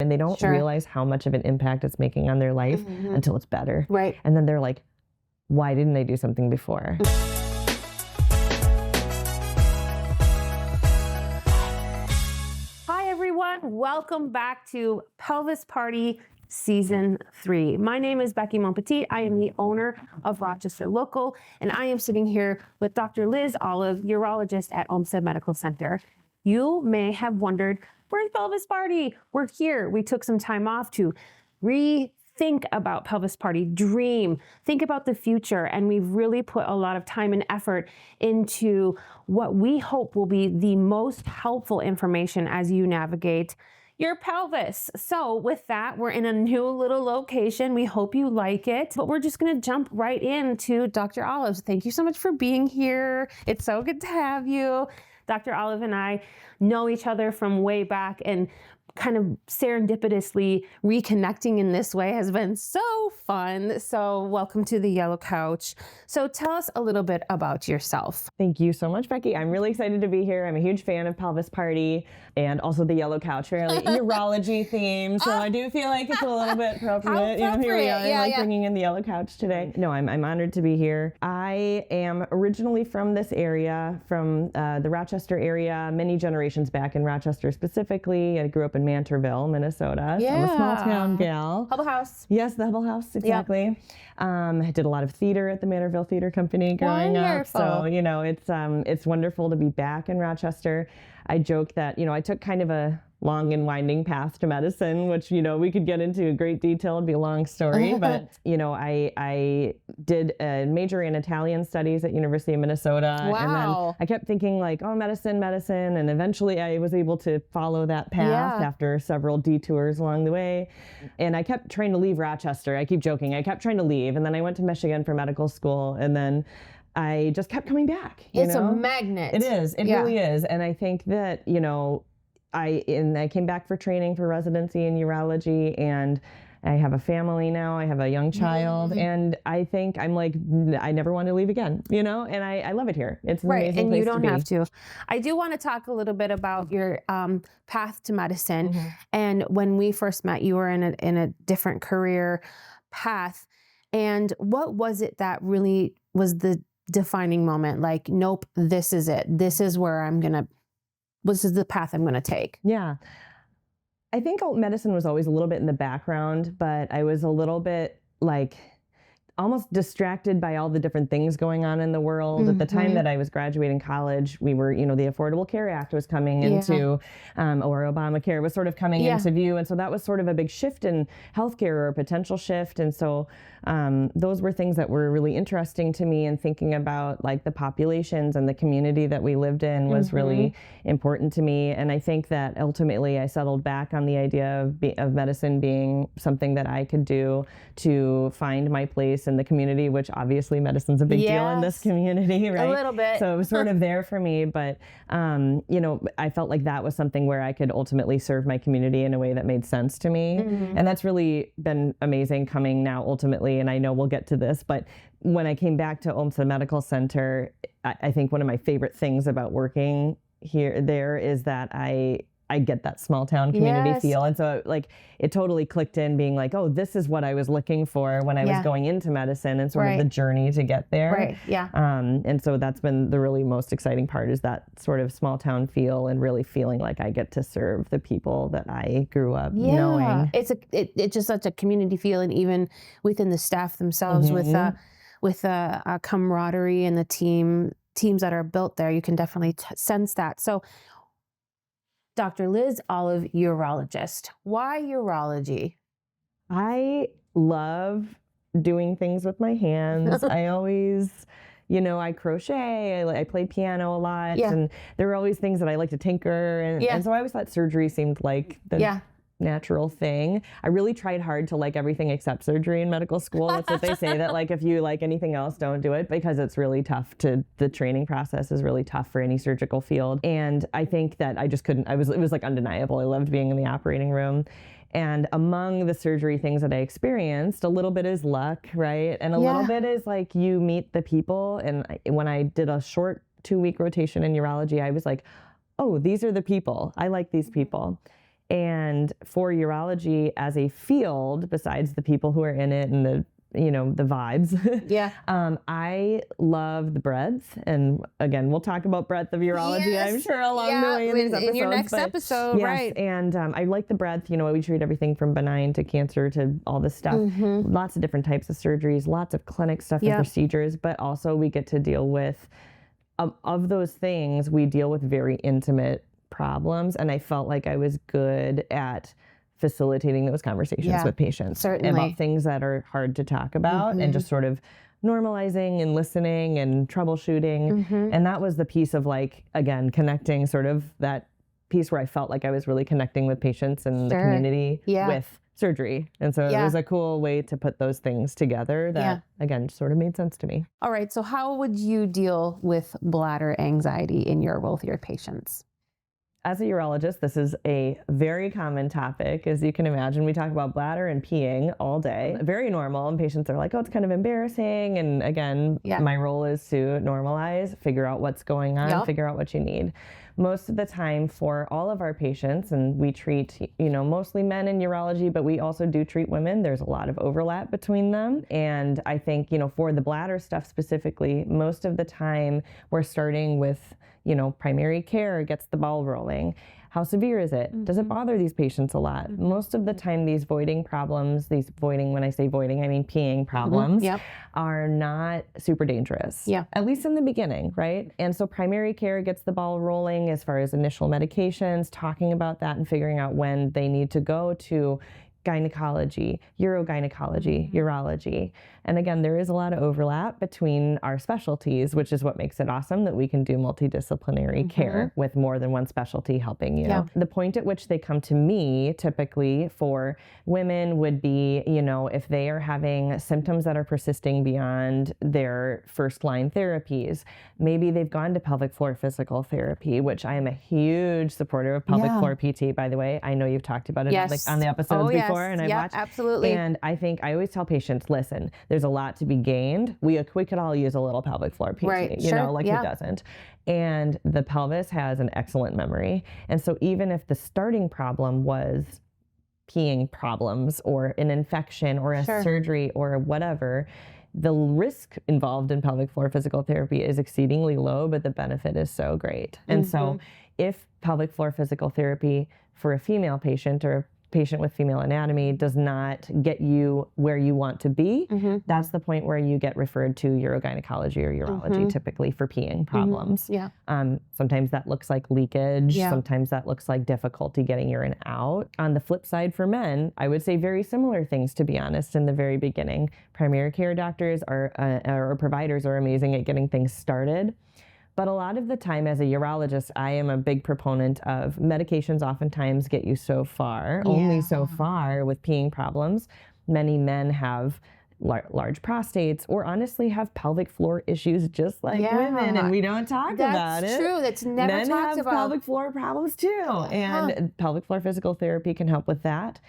and they don't realize how much of an impact it's making on their life until it's better. Right. And then they're like, why didn't I do something before? Hi, everyone. Welcome back to Pelvis Party Season 3. My name is Becky Monpetit. I am the owner of Rochester Local, and I am sitting here with Dr. Liz Olive, urologist at Olmsted Medical Center. You may have wondered, where's Pelvis Party? We're here. We took some time off to rethink about Pelvis Party, dream, think about the future, and we've really put a lot of time and effort into what we hope will be the most helpful information as you navigate your pelvis. So with that, we're in a new little location. We hope you like it, but we're just gonna jump right into Dr. Olive. Thank you so much for being here. It's so good to have you. Dr. Olive and I know each other from way back, and kind of serendipitously reconnecting in this way has been so fun. So welcome to the Yellow Couch. So tell us a little bit about yourself. Thank you so much, Becky. I'm really excited to be here. I'm a huge fan of Pelvis Party and also the Yellow Couch, fairly urology theme. So I do feel like it's a little bit appropriate. You know, here we are, bringing in the Yellow Couch today. No, I'm honored to be here. I am originally from this area, from the Rochester area, many generations back in Rochester specifically. I grew up in Mantorville, Minnesota. So I'm a small town gal. Hubble House. Yes, the Hubble House, exactly. I did a lot of theater at the Mantorville Theater Company growing up. So, you know, it's wonderful to be back in Rochester. I joke that, you know, I took kind of a long and winding path to medicine, which, you know, we could get into great detail. It'd be a long story, but, you know, I did a major in Italian studies at University of Minnesota. Wow. And then I kept thinking like, oh, medicine. And eventually I was able to follow that path after several detours along the way. And I kept trying to leave Rochester. I keep joking. I kept trying to leave. And then I went to Michigan for medical school. And then I just kept coming back. It's a magnet. It is. It really is. And I think that, you know, I came back for training for residency in urology, and I have a family now. I have a young child, and I think I'm like, I never want to leave again, you know, and I love it here. It's an amazing and place you don't to be. have to. I do want to talk a little bit about your path to medicine. And when we first met, you were in a different career path. And what was it that really was the defining moment? Like, nope, this is it. This is where this is the path I'm going to take. Yeah. I think medicine was always a little bit in the background, but I was a little bit like almost distracted by all the different things going on in the world. At the time that I was graduating college, we were, you know, the Affordable Care Act was coming into, or Obamacare was sort of coming into view. And so that was sort of a big shift in healthcare, or a potential shift. And so those were things that were really interesting to me, and thinking about like the populations and the community that we lived in was really important to me. And I think that ultimately I settled back on the idea of medicine being something that I could do to find my place in the community, which obviously medicine's a big deal in this community, right? A little bit. So it was sort of there for me, but you know, I felt like that was something where I could ultimately serve my community in a way that made sense to me. And that's really been amazing coming now ultimately, and I know we'll get to this, but when I came back to Olmsted Medical Center, I think one of my favorite things about working there is that I get that small town community feel. And so like it totally clicked in, being like, oh, this is what I was looking for when I was going into medicine, and sort of the journey to get there. And so that's been the really most exciting part, is that sort of small town feel, and really feeling like I get to serve the people that I grew up knowing. It's just such a community feel, and even within the staff themselves, with a camaraderie and the teams that are built there, you can definitely sense that. So Dr. Liz Olive, urologist. Why urology? I love doing things with my hands. I always, you know, I crochet, I played piano a lot, and there were always things that I like to tinker. And so I always thought surgery seemed like the natural thing. I really tried hard to like everything except surgery in medical school. That's what they say, that like if you like anything else, don't do it, because it's really tough the training process is really tough for any surgical field. And I think that I just couldn't, it was like undeniable. I loved being in the operating room. And among the surgery things that I experienced, a little bit is luck, right? And a little bit is like you meet the people. And when I did a short 2-week rotation in urology, I was like, oh, these are the people. I like these people. And for urology as a field, besides the people who are in it and the vibes. Yeah. I love the breadth. And again, we'll talk about breadth of urology, Yes. I'm sure, along the way in these episodes. In your next episode, yes, right. And I like the breadth. We treat everything from benign to cancer to all this stuff. Lots of different types of surgeries, lots of clinic stuff and procedures, but also we get to deal with, of those things, we deal with very intimate problems. And I felt like I was good at facilitating those conversations with patients about things that are hard to talk about and just sort of normalizing and listening and troubleshooting. And that was the piece of again, connecting, sort of that piece where I felt like I was really connecting with patients and the community with surgery. And so it was a cool way to put those things together that, again, sort of made sense to me. All right. So how would you deal with bladder anxiety in your role with your patients? As a urologist, this is a very common topic. As you can imagine, we talk about bladder and peeing all day. Very normal, and patients are like, oh, it's kind of embarrassing. And again, my role is to normalize, figure out what's going on, figure out what you need. Most of the time for all of our patients, and we treat, mostly men in urology, but we also do treat women. There's a lot of overlap between them. And I think, for the bladder stuff specifically, most of the time we're starting with, primary care gets the ball rolling. How severe is it? Does it bother these patients a lot? Most of the time, these voiding problems, when I say voiding, I mean peeing problems, are not super dangerous. At least in the beginning, right? And so primary care gets the ball rolling as far as initial medications, talking about that and figuring out when they need to go to gynecology, urogynecology, urology. And again, there is a lot of overlap between our specialties, which is what makes it awesome that we can do multidisciplinary care with more than one specialty helping you. The point at which they come to me typically for women would be, if they are having symptoms that are persisting beyond their first line therapies. Maybe they've gone to pelvic floor physical therapy, which I am a huge supporter of pelvic floor PT, by the way. I know you've talked about it on the episodes before, and I've watched. Absolutely. And I always tell patients, listen, there's a lot to be gained. We could all use a little pelvic floor PT, who doesn't? And the pelvis has an excellent memory. And so even if the starting problem was peeing problems or an infection or a surgery or whatever, the risk involved in pelvic floor physical therapy is exceedingly low, but the benefit is so great. And so if pelvic floor physical therapy for a female patient or a patient with female anatomy does not get you where you want to be, that's the point where you get referred to urogynecology or urology, typically for peeing problems. Sometimes that looks like leakage. Sometimes that looks like difficulty getting urine out. On the flip side for men, I would say very similar things, to be honest, in the very beginning. Primary care doctors or providers are amazing at getting things started. But a lot of the time as a urologist, I am a big proponent of medications oftentimes get you so far, only so far with peeing problems. Many men have large prostates or honestly have pelvic floor issues just like women, and we don't talk about it. That's true. That's never Men talked have about. pelvic floor problems too, and pelvic floor physical therapy can help with that.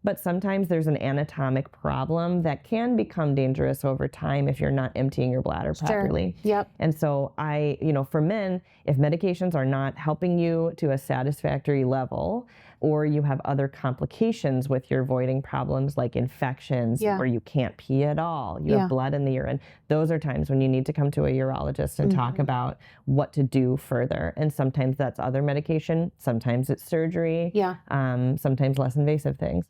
But sometimes there's an anatomic problem that can become dangerous over time if you're not emptying your bladder properly. And so for men, if medications are not helping you to a satisfactory level, or you have other complications with your voiding problems like infections, or you can't pee at all, you have blood in the urine, those are times when you need to come to a urologist and talk about what to do further. And sometimes that's other medication, sometimes it's surgery, sometimes less invasive things.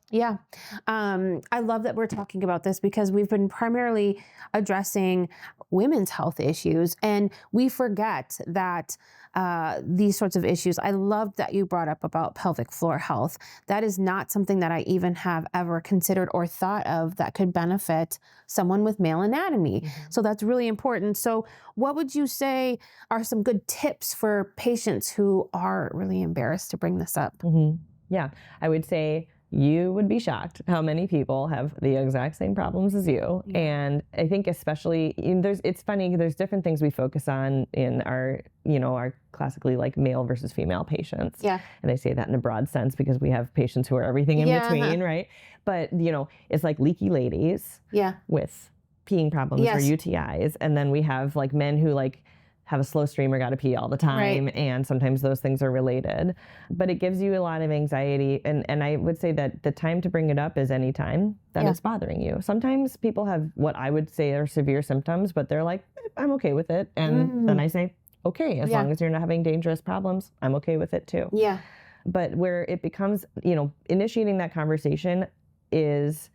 I love that we're talking about this because we've been primarily addressing women's health issues, and we forget that these sorts of issues. I love that you brought up about pelvic floor health. That is not something that I even have ever considered or thought of that could benefit someone with male anatomy. So that's really important. So what would you say are some good tips for patients who are really embarrassed to bring this up? Yeah, I would say you would be shocked how many people have the exact same problems as you. And I think especially, it's funny, there's different things we focus on in our classically like male versus female patients. And I say that in a broad sense because we have patients who are everything in between, right? But, it's like leaky ladies with peeing problems or UTIs. And then we have like men who have a slow stream or got to pee all the time. Right. And sometimes those things are related. But it gives you a lot of anxiety. And I would say that the time to bring it up is any time that it's bothering you. Sometimes people have what I would say are severe symptoms, but they're like, I'm okay with it. And then I say, okay, as long as you're not having dangerous problems, I'm okay with it too. Yeah. But where it becomes, initiating that conversation is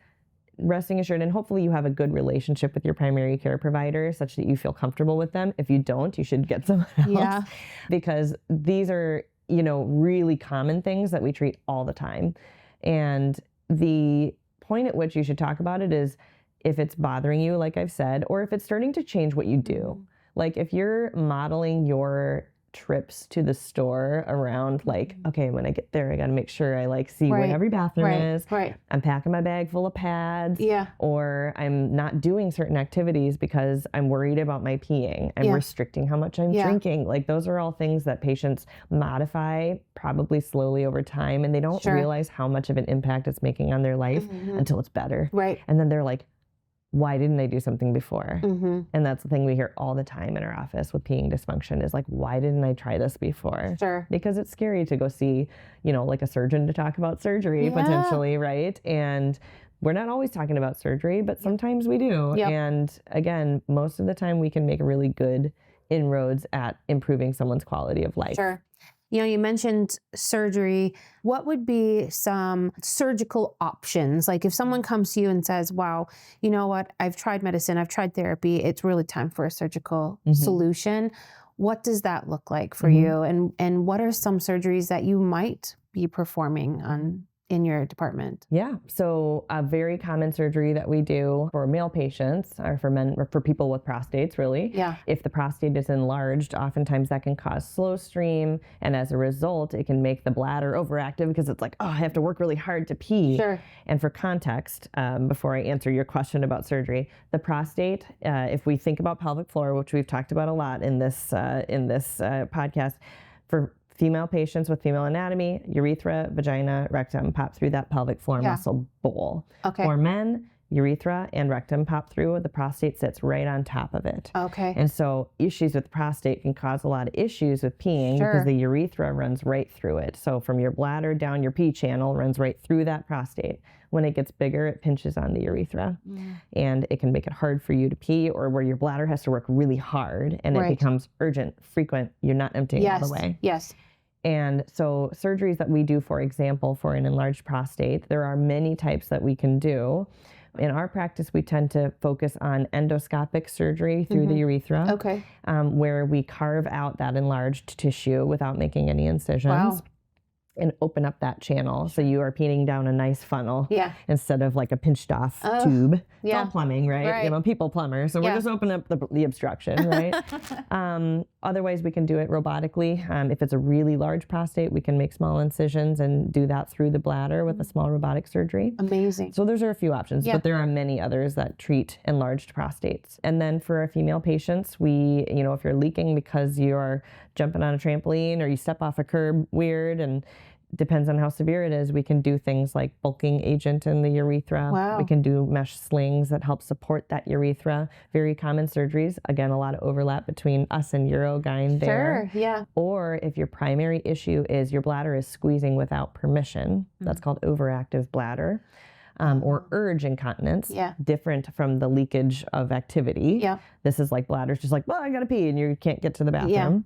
resting assured, and hopefully you have a good relationship with your primary care provider such that you feel comfortable with them. If you don't, you should get someone else because these are, really common things that we treat all the time. And the point at which you should talk about it is if it's bothering you, like I've said, or if it's starting to change what you do. Like if you're modeling your trips to the store around like, okay, when I get there, I got to make sure I see where every bathroom is. Right. I'm packing my bag full of pads. Yeah. Or I'm not doing certain activities because I'm worried about my peeing. I'm restricting how much I'm drinking. Like those are all things that patients modify probably slowly over time, and they don't realize how much of an impact it's making on their life until it's better. Right. And then they're like, why didn't I do something before? And that's the thing we hear all the time in our office with peeing dysfunction is like, why didn't I try this before? Sure. Because it's scary to go see, like a surgeon to talk about surgery potentially, right? And we're not always talking about surgery, but sometimes we do. Yep. And again, most of the time we can make really good inroads at improving someone's quality of life. Sure. You mentioned surgery. What would be some surgical options? Like if someone comes to you and says, wow, you know what? I've tried medicine, I've tried therapy. It's really time for a surgical solution. What does that look like for you? And what are some surgeries that you might be performing in your department? Yeah. So a very common surgery that we do for male patients or for men or for people with prostates, really. Yeah. If the prostate is enlarged, oftentimes that can cause slow stream. And as a result, it can make the bladder overactive because it's like, oh, I have to work really hard to pee. Sure. And for context, before I answer your question about surgery, the prostate, if we think about pelvic floor, which we've talked about a lot in this podcast, for female patients with female anatomy, urethra, vagina, rectum pop through that pelvic floor muscle bowl. Okay. For men, urethra and rectum pop through, the prostate sits right on top of it. Okay. And so issues with the prostate can cause a lot of issues with peeing because the urethra runs right through it. So from your bladder down your pee channel runs right through that prostate. When it gets bigger, it pinches on the urethra and it can make it hard for you to pee, or where your bladder has to work really hard and it becomes urgent, frequent. You're not emptying all the way. Yes. And so surgeries that we do, for example, for an enlarged prostate, there are many types that we can do. In our practice, we tend to focus on endoscopic surgery through the urethra, where we carve out that enlarged tissue without making any incisions. And open up that channel. So you are peeing down a nice funnel instead of like a pinched off tube. It's all plumbing, right? People plumbers. So we're just opening up the obstruction, right? Otherwise, we can do it robotically. If it's a really large prostate, we can make small incisions and do that through the bladder with a small robotic surgery. Amazing. So those are a few options, but there are many others that treat enlarged prostates. And then for our female patients, we, if you're leaking because you're jumping on a trampoline or you step off a curb weird, and depends on how severe it is, we can do things like bulking agent in the urethra. Wow. We can do mesh slings that help support that urethra. Very common surgeries. Again, a lot of overlap between us and urogyne there. Sure, yeah. Or if your primary issue is your bladder is squeezing without permission, that's called overactive bladder. Or urge incontinence, different from the leakage of activity. Yeah. This is like bladder's just like, well, I gotta pee, and you can't get to the bathroom.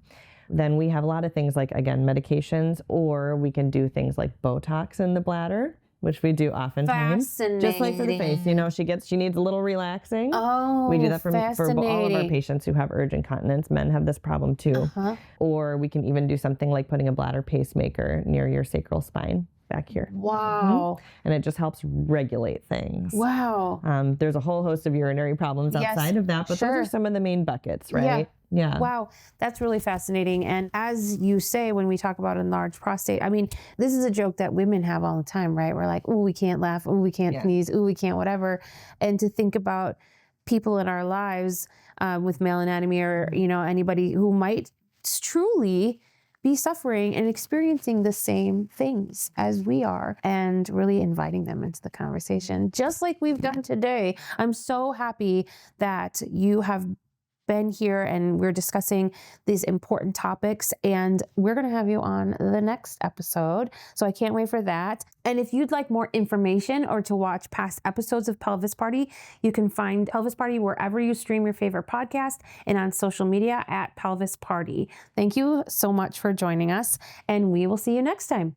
Then we have a lot of things like, again, medications, or we can do things like Botox in the bladder, which we do oftentimes. Fascinating. Just like for the face, she needs a little relaxing. Oh, we do that for all of our patients who have urge incontinence. Men have this problem too. Or we can even do something like putting a bladder pacemaker near your sacral spine back here. Wow. And it just helps regulate things. Wow. There's a whole host of urinary problems outside of that, but those are some of the main buckets, right? Yeah. Wow. That's really fascinating. And as you say, when we talk about enlarged prostate, I mean, this is a joke that women have all the time, right? We're like, oh, we can't laugh. Oh, we can't sneeze. Oh, we can't whatever. And to think about people in our lives with male anatomy or, anybody who might truly be suffering and experiencing the same things as we are, and really inviting them into the conversation, just like we've done today. I'm so happy that you have been here and we're discussing these important topics, and we're going to have you on the next episode. So I can't wait for that. And if you'd like more information or to watch past episodes of Pelvis Party, you can find Pelvis Party wherever you stream your favorite podcast and on social media at Pelvis Party. Thank you so much for joining us, and we will see you next time.